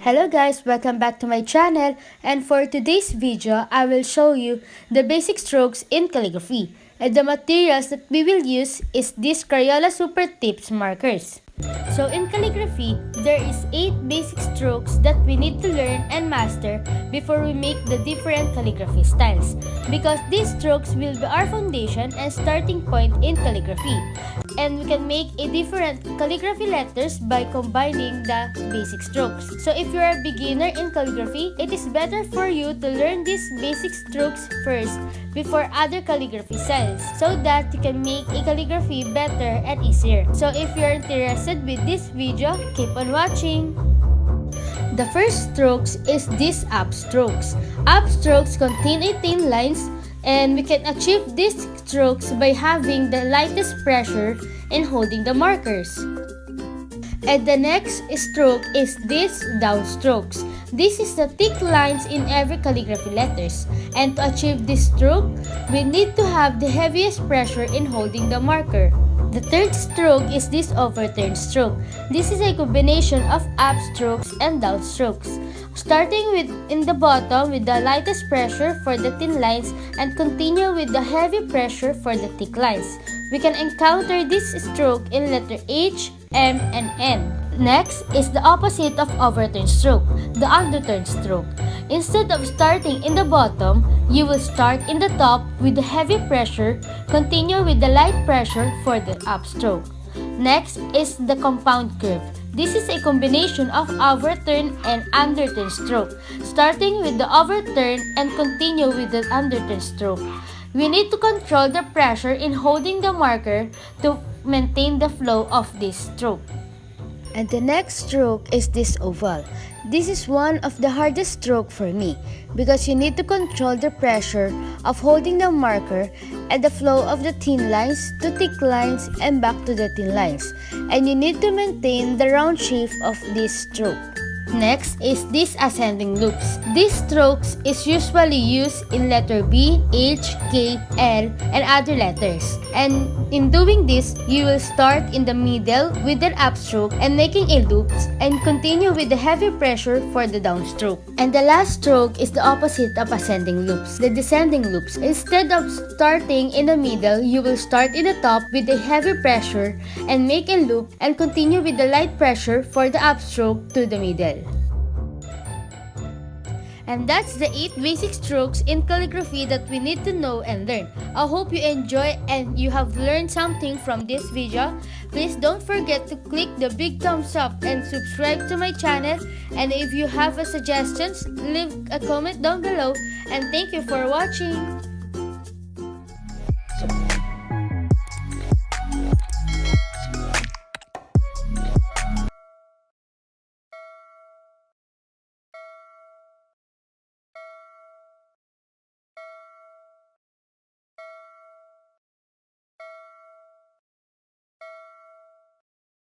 Hello guys, welcome back to my channel, and for today's video, I will show you the basic strokes in calligraphy. And the materials that we will use is these Crayola Supertips markers. So in calligraphy, there is 8 basic strokes that we need to learn and master before we make the different calligraphy styles, because these strokes will be our foundation and starting point in calligraphy. And we can make a different calligraphy letters by combining the basic strokes. So if you're a beginner in calligraphy, it is better for you to learn these basic strokes first before other calligraphy styles, so that you can make a calligraphy better and easier. So if you're interested with this video, keep on watching. The first strokes is these up strokes. Up strokes contain 18 lines, and we can achieve these strokes by having the lightest pressure in holding the markers. And the next stroke is these down strokes. This is the thick lines in every calligraphy letters. And to achieve this stroke, we need to have the heaviest pressure in holding the marker. The third stroke is this overturn stroke. This is a combination of up strokes and down strokes, starting with in the bottom with the lightest pressure for the thin lines and continue with the heavy pressure for the thick lines. We can encounter this stroke in letter H, M, and N. Next is the opposite of overturn stroke, the underthird stroke. Instead of starting in the bottom, you will start in the top with the heavy pressure, continue with the light pressure for the up stroke. Next is the compound curve. This is a combination of overturn and underturn stroke, starting with the overturn and continue with the underturn stroke. We need to control the pressure in holding the marker to maintain the flow of this stroke. And the next stroke is this oval. This is one of the hardest strokes for me, because you need to control the pressure of holding the marker and the flow of the thin lines to thick lines and back to the thin lines. And you need to maintain the round shape of this stroke. Next is these ascending loops. These strokes is usually used in letter B, H, K, L, and other letters. And in doing this, you will start in the middle with an upstroke and making a loop, and continue with the heavy pressure for the downstroke. And the last stroke is the opposite of ascending loops, the descending loops. Instead of starting in the middle, you will start in the top with a heavy pressure and make a loop and continue with the light pressure for the upstroke to the middle. And that's the 8 basic strokes in calligraphy that we need to know and learn. I hope you enjoy and you have learned something from this video. Please don't forget to click the big thumbs up and subscribe to my channel. And if you have a suggestions, leave a comment down below. And thank you for watching.